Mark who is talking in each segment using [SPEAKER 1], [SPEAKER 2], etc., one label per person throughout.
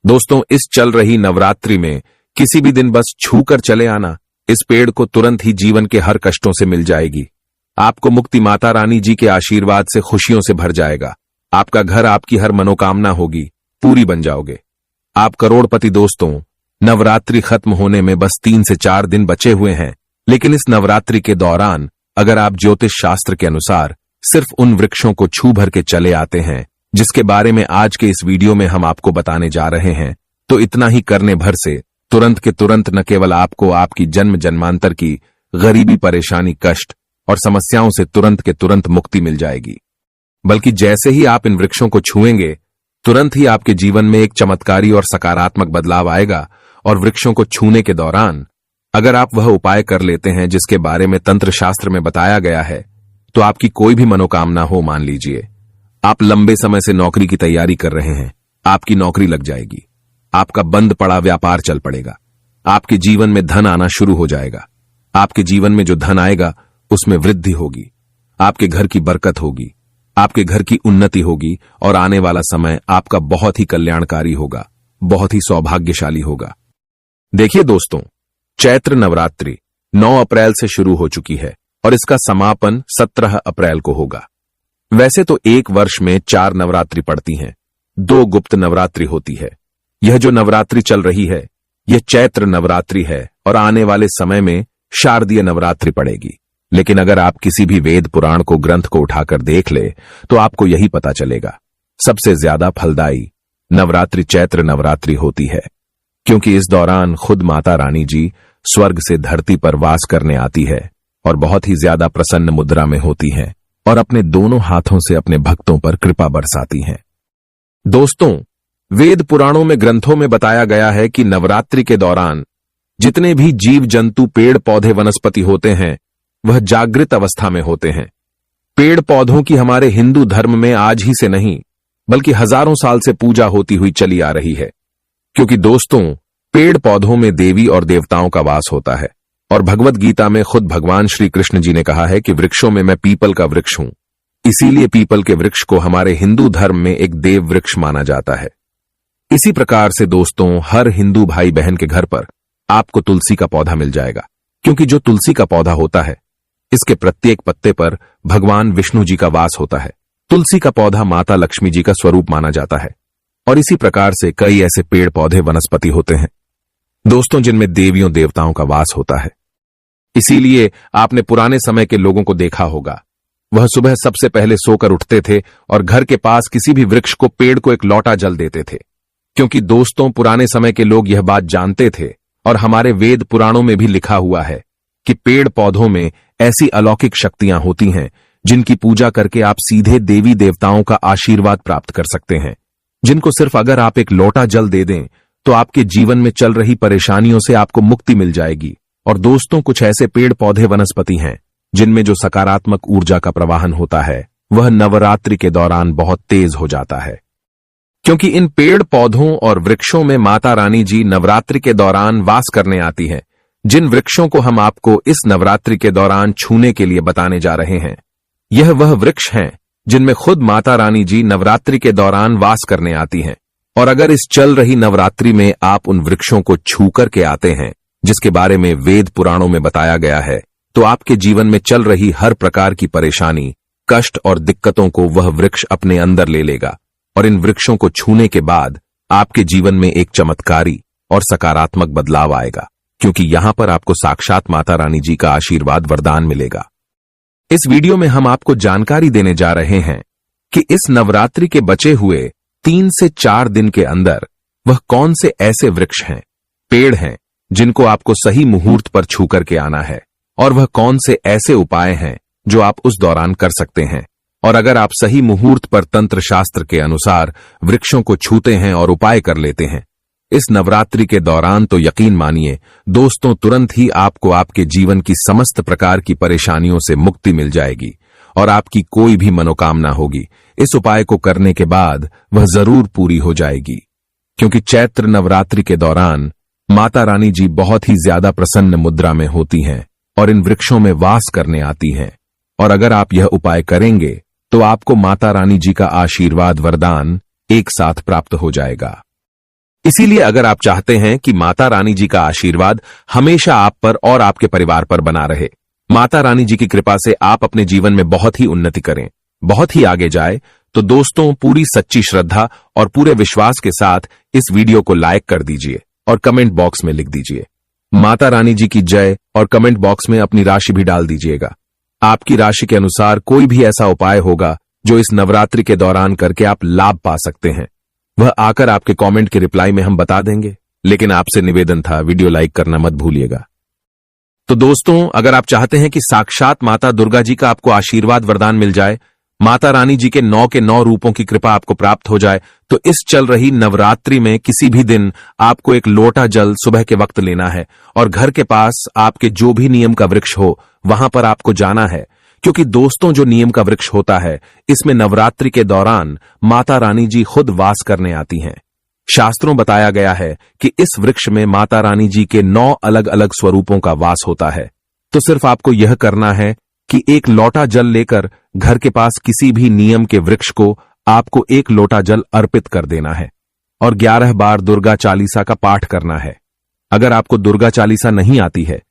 [SPEAKER 1] दोस्तों, इस चल रही नवरात्रि में किसी भी दिन बस छू कर चले आना, इस पेड़ को तुरंत ही जीवन के हर कष्टों से मिल जाएगी। आपको मुक्ति माता रानी जी के आशीर्वाद से खुशियों से भर जाएगा। आपका घर, आपकी हर मनोकामना होगी, पूरी बन जाओगे। आप करोड़पति। दोस्तों, नवरात्रि खत्म होने में बस 3 से 4 दिन बचे हुए हैं, लेकिन इस नवरात्रि के दौरान अगर आप ज्योतिष शास्त्र के अनुसार सिर्फ उन वृक्षों को छू भर के चले आते हैं जिसके बारे में आज के इस वीडियो में हम आपको बताने जा रहे हैं, तो इतना ही करने भर से तुरंत के तुरंत न केवल आपको आपकी जन्म जन्मांतर की गरीबी, परेशानी, कष्ट और समस्याओं से तुरंत के तुरंत मुक्ति मिल जाएगी, बल्कि जैसे ही आप इन वृक्षों को छुएंगे तुरंत ही आपके जीवन में एक चमत्कारी और सकारात्मक बदलाव आएगा। और वृक्षों को छूने के दौरान अगर आप वह उपाय कर लेते हैं जिसके बारे में तंत्र शास्त्र में बताया गया है, तो आपकी कोई भी मनोकामना हो, मान लीजिए आप लंबे समय से नौकरी की तैयारी कर रहे हैं, आपकी नौकरी लग जाएगी। आपका बंद पड़ा व्यापार चल पड़ेगा। आपके जीवन में धन आना शुरू हो जाएगा। आपके जीवन में जो धन आएगा उसमें वृद्धि होगी। आपके घर की बरकत होगी, आपके घर की उन्नति होगी और आने वाला समय आपका बहुत ही कल्याणकारी होगा, बहुत ही सौभाग्यशाली होगा। देखिए दोस्तों, चैत्र नवरात्रि 9 अप्रैल से शुरू हो चुकी है और इसका समापन 17 अप्रैल को होगा। वैसे तो एक वर्ष में 4 नवरात्रि पड़ती हैं, 2 गुप्त नवरात्रि होती है। यह जो नवरात्रि चल रही है यह चैत्र नवरात्रि है और आने वाले समय में शारदीय नवरात्रि पड़ेगी। लेकिन अगर आप किसी भी वेद पुराण को, ग्रंथ को उठाकर देख ले तो आपको यही पता चलेगा, सबसे ज्यादा फलदायी नवरात्रि चैत्र नवरात्रि होती है, क्योंकि इस दौरान खुद माता रानी जी स्वर्ग से धरती पर वास करने आती है और बहुत ही ज्यादा प्रसन्न मुद्रा में होती हैं और अपने दोनों हाथों से अपने भक्तों पर कृपा बरसाती हैं। दोस्तों, वेद पुराणों में, ग्रंथों में बताया गया है कि नवरात्रि के दौरान जितने भी जीव जंतु, पेड़ पौधे, वनस्पति होते हैं वह जागृत अवस्था में होते हैं। पेड़ पौधों की हमारे हिंदू धर्म में आज ही से नहीं बल्कि हजारों साल से पूजा होती हुई चली आ रही है, क्योंकि दोस्तों पेड़ पौधों में देवी और देवताओं का वास होता है। और भगवत गीता में खुद भगवान श्री कृष्ण जी ने कहा है कि वृक्षों में मैं पीपल का वृक्ष हूं। इसीलिए पीपल के वृक्ष को हमारे हिंदू धर्म में एक देव वृक्ष माना जाता है। इसी प्रकार से दोस्तों, हर हिंदू भाई बहन के घर पर आपको तुलसी का पौधा मिल जाएगा, क्योंकि जो तुलसी का पौधा होता है इसके प्रत्येक पत्ते पर भगवान विष्णु जी का वास होता है। तुलसी का पौधा माता लक्ष्मी जी का स्वरूप माना जाता है। और इसी प्रकार से कई ऐसे पेड़ पौधे, वनस्पति होते हैं दोस्तों जिनमें देवियों देवताओं का वास होता है। इसीलिए आपने पुराने समय के लोगों को देखा होगा, वह सुबह सबसे पहले सोकर उठते थे और घर के पास किसी भी वृक्ष को, पेड़ को एक लोटा जल देते थे, क्योंकि दोस्तों पुराने समय के लोग यह बात जानते थे और हमारे वेद पुराणों में भी लिखा हुआ है कि पेड़ पौधों में ऐसी अलौकिक शक्तियां होती हैं जिनकी पूजा करके आप सीधे देवी देवताओं का आशीर्वाद प्राप्त कर सकते हैं, जिनको सिर्फ अगर आप एक लोटा जल दे दें तो आपके जीवन में चल रही परेशानियों से आपको मुक्ति मिल जाएगी। और दोस्तों, कुछ ऐसे पेड़ पौधे, वनस्पति हैं जिनमें जो सकारात्मक ऊर्जा का प्रवाहन होता है वह नवरात्रि के दौरान बहुत तेज हो जाता है, क्योंकि इन पेड़ पौधों और वृक्षों में माता रानी जी नवरात्रि के दौरान वास करने आती हैं। जिन वृक्षों को हम आपको इस नवरात्रि के दौरान छूने के लिए बताने जा रहे हैं, यह वह वृक्ष हैं जिनमें खुद माता रानी जी नवरात्रि के दौरान वास करने आती हैं। और अगर इस चल रही नवरात्रि में आप उन वृक्षों को छू करके आते हैं जिसके बारे में वेद पुराणों में बताया गया है, तो आपके जीवन में चल रही हर प्रकार की परेशानी, कष्ट और दिक्कतों को वह वृक्ष अपने अंदर ले लेगा। और इन वृक्षों को छूने के बाद आपके जीवन में एक चमत्कारी और सकारात्मक बदलाव आएगा, क्योंकि यहां पर आपको साक्षात माता रानी जी का आशीर्वाद, वरदान मिलेगा। इस वीडियो में हम आपको जानकारी देने जा रहे हैं कि इस नवरात्रि के बचे हुए 3 से 4 दिन के अंदर वह कौन से ऐसे वृक्ष हैं, पेड़ हैं जिनको आपको सही मुहूर्त पर छू करके आना है, और वह कौन से ऐसे उपाय हैं जो आप उस दौरान कर सकते हैं। और अगर आप सही मुहूर्त पर तंत्र शास्त्र के अनुसार वृक्षों को छूते हैं और उपाय कर लेते हैं इस नवरात्रि के दौरान, तो यकीन मानिए दोस्तों, तुरंत ही आपको आपके जीवन की समस्त प्रकार की परेशानियों से मुक्ति मिल जाएगी और आपकी कोई भी मनोकामना होगी इस उपाय को करने के बाद वह जरूर पूरी हो जाएगी, क्योंकि चैत्र नवरात्रि के दौरान माता रानी जी बहुत ही ज्यादा प्रसन्न मुद्रा में होती हैं और इन वृक्षों में वास करने आती हैं। और अगर आप यह उपाय करेंगे तो आपको माता रानी जी का आशीर्वाद, वरदान एक साथ प्राप्त हो जाएगा। इसीलिए अगर आप चाहते हैं कि माता रानी जी का आशीर्वाद हमेशा आप पर और आपके परिवार पर बना रहे, माता रानी जी की कृपा से आप अपने जीवन में बहुत ही उन्नति करें, बहुत ही आगे जाए, तो दोस्तों पूरी सच्ची श्रद्धा और पूरे विश्वास के साथ इस वीडियो को लाइक कर दीजिए और कमेंट बॉक्स में लिख दीजिए माता रानी जी की जय, और कमेंट बॉक्स में अपनी राशि भी डाल दीजिएगा। आपकी राशि के अनुसार कोई भी ऐसा उपाय होगा जो इस नवरात्रि के दौरान करके आप लाभ पा सकते हैं, वह आकर आपके कमेंट के रिप्लाई में हम बता देंगे। लेकिन आपसे निवेदन था, वीडियो लाइक करना मत भूलिएगा। तो दोस्तों, अगर आप चाहते हैं कि साक्षात माता दुर्गा जी का आपको आशीर्वाद वरदान मिल जाए, माता रानी जी के 9 के 9 रूपों की कृपा आपको प्राप्त हो जाए, तो इस चल रही नवरात्रि में किसी भी दिन आपको एक लोटा जल सुबह के वक्त लेना है और घर के पास आपके जो भी नियम का वृक्ष हो वहां पर आपको जाना है। क्योंकि दोस्तों, जो नियम का वृक्ष होता है, इसमें नवरात्रि के दौरान माता रानी जी खुद वास करने आती हैं। शास्त्रों बताया गया है कि इस वृक्ष में माता रानी जी के 9 अलग अलग स्वरूपों का वास होता है। तो सिर्फ आपको यह करना है कि एक लोटा जल लेकर घर के पास किसी भी नियम के वृक्ष को आपको एक लोटा जल अर्पित कर देना है और 11 बार दुर्गा चालीसा का पाठ करना है। अगर आपको दुर्गा चालीसा नहीं आती है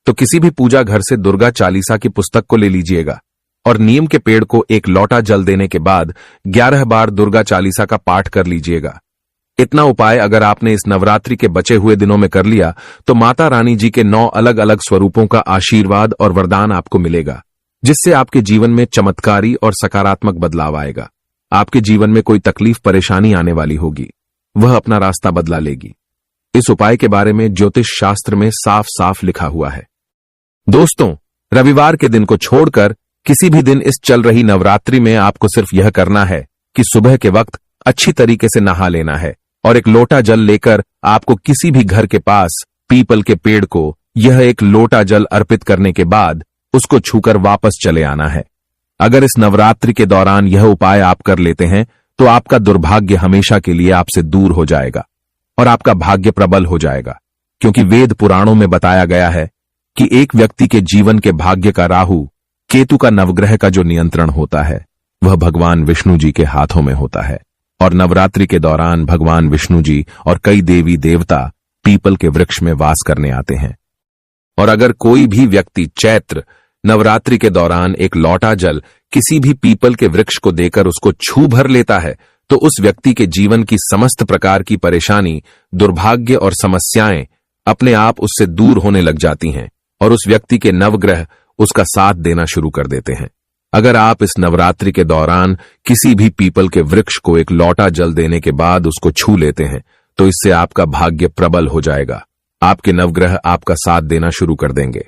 [SPEAKER 1] तो किसी भी पूजा घर से दुर्गा चालीसा की पुस्तक को ले लीजिएगा और नीम के पेड़ को एक लोटा जल देने के बाद 11 बार दुर्गा चालीसा का पाठ कर लीजिएगा। इतना उपाय अगर आपने इस नवरात्रि के बचे हुए दिनों में कर लिया तो माता रानी जी के 9 अलग अलग स्वरूपों का आशीर्वाद और वरदान आपको मिलेगा, जिससे आपके जीवन में चमत्कारी और सकारात्मक बदलाव आएगा। आपके जीवन में कोई तकलीफ परेशानी आने वाली होगी, वह अपना रास्ता बदला लेगी। इस उपाय के बारे में ज्योतिष शास्त्र में साफ साफ लिखा हुआ है। दोस्तों, रविवार के दिन को छोड़कर किसी भी दिन इस चल रही नवरात्रि में आपको सिर्फ यह करना है कि सुबह के वक्त अच्छी तरीके से नहा लेना है और एक लोटा जल लेकर आपको किसी भी घर के पास पीपल के पेड़ को यह एक लोटा जल अर्पित करने के बाद उसको छूकर वापस चले आना है। अगर इस नवरात्रि के दौरान यह उपाय आप कर लेते हैं तो आपका दुर्भाग्य हमेशा के लिए आपसे दूर हो जाएगा और आपका भाग्य प्रबल हो जाएगा। क्योंकि वेद पुराणों में बताया गया है कि एक व्यक्ति के जीवन के भाग्य का राहु केतु का नवग्रह का जो नियंत्रण होता है वह भगवान विष्णु जी के हाथों में होता है। और नवरात्रि के दौरान भगवान विष्णु जी और कई देवी देवता पीपल के वृक्ष में वास करने आते हैं। और अगर कोई भी व्यक्ति चैत्र नवरात्रि के दौरान एक लोटा जल किसी भी पीपल के वृक्ष को देकर उसको छू भर लेता है तो उस व्यक्ति के जीवन की समस्त प्रकार की परेशानी, दुर्भाग्य और समस्याएं अपने आप उससे दूर होने लग जाती हैं और उस व्यक्ति के नवग्रह उसका साथ देना शुरू कर देते हैं। अगर आप इस नवरात्रि के दौरान किसी भी पीपल के वृक्ष को एक लोटा जल देने के बाद उसको छू लेते हैं तो इससे आपका भाग्य प्रबल हो जाएगा, आपके नवग्रह आपका साथ देना शुरू कर देंगे।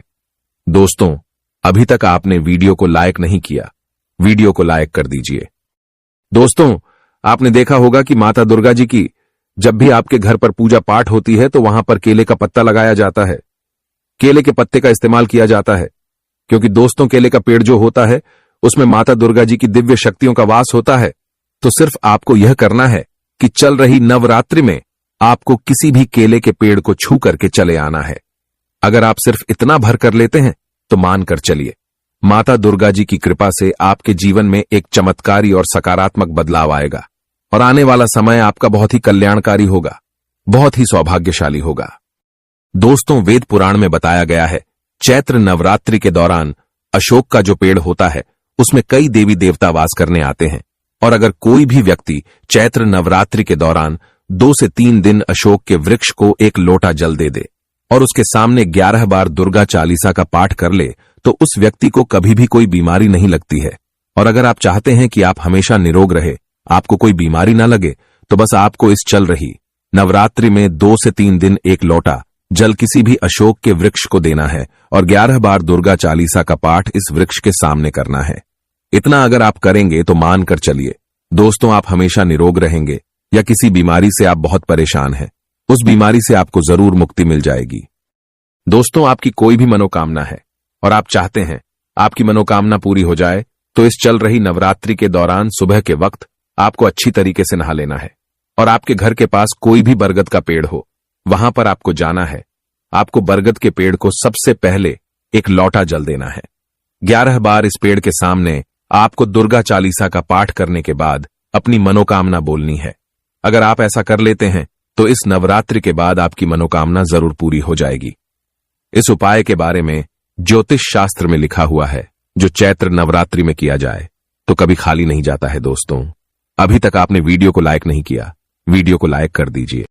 [SPEAKER 1] दोस्तों, अभी तक आपने वीडियो को लाइक नहीं किया, वीडियो को लाइक कर दीजिए। दोस्तों, आपने देखा होगा कि माता दुर्गा जी की जब भी आपके घर पर पूजा पाठ होती है तो वहां पर केले का पत्ता लगाया जाता है, केले के पत्ते का इस्तेमाल किया जाता है। क्योंकि दोस्तों, केले का पेड़ जो होता है उसमें माता दुर्गा जी की दिव्य शक्तियों का वास होता है। तो सिर्फ आपको यह करना है कि चल रही नवरात्रि में आपको किसी भी केले के पेड़ को छू करके चले आना है। अगर आप सिर्फ इतना भर कर लेते हैं तो मानकर चलिए, माता दुर्गा जी की कृपा से आपके जीवन में एक चमत्कारी और सकारात्मक बदलाव आएगा और आने वाला समय आपका बहुत ही कल्याणकारी होगा, बहुत ही सौभाग्यशाली होगा। दोस्तों, वेद पुराण में बताया गया है चैत्र नवरात्रि के दौरान अशोक का जो पेड़ होता है उसमें कई देवी देवता वास करने आते हैं। और अगर कोई भी व्यक्ति चैत्र नवरात्रि के दौरान 2 से 3 दिन अशोक के वृक्ष को एक लोटा जल दे दे और उसके सामने 11 बार दुर्गा चालीसा का पाठ कर ले तो उस व्यक्ति को कभी भी कोई बीमारी नहीं लगती है। और अगर आप चाहते हैं कि आप हमेशा निरोग रहे, आपको कोई बीमारी ना लगे, तो बस आपको इस चल रही नवरात्रि में 2 से 3 दिन एक लोटा जल किसी भी अशोक के वृक्ष को देना है और 11 बार दुर्गा चालीसा का पाठ इस वृक्ष के सामने करना है। इतना अगर आप करेंगे तो मानकर चलिए दोस्तों, आप हमेशा निरोग रहेंगे, या किसी बीमारी से आप बहुत परेशान हैं उस बीमारी से आपको जरूर मुक्ति मिल जाएगी। दोस्तों, आपकी कोई भी मनोकामना है और आप चाहते हैं आपकी मनोकामना पूरी हो जाए तो इस चल रही नवरात्रि के दौरान सुबह के वक्त आपको अच्छी तरीके से नहा लेना है और आपके घर के पास कोई भी बरगद का पेड़ हो वहां पर आपको जाना है। आपको बरगद के पेड़ को सबसे पहले एक लोटा जल देना है। 11 बार इस पेड़ के सामने आपको दुर्गा चालीसा का पाठ करने के बाद अपनी मनोकामना बोलनी है। अगर आप ऐसा कर लेते हैं तो इस नवरात्रि के बाद आपकी मनोकामना जरूर पूरी हो जाएगी। इस उपाय के बारे में ज्योतिष शास्त्र में लिखा हुआ है, जो चैत्र नवरात्रि में किया जाए तो कभी खाली नहीं जाता है। दोस्तों, अभी तक आपने वीडियो को लाइक नहीं किया, वीडियो को लाइक कर दीजिए।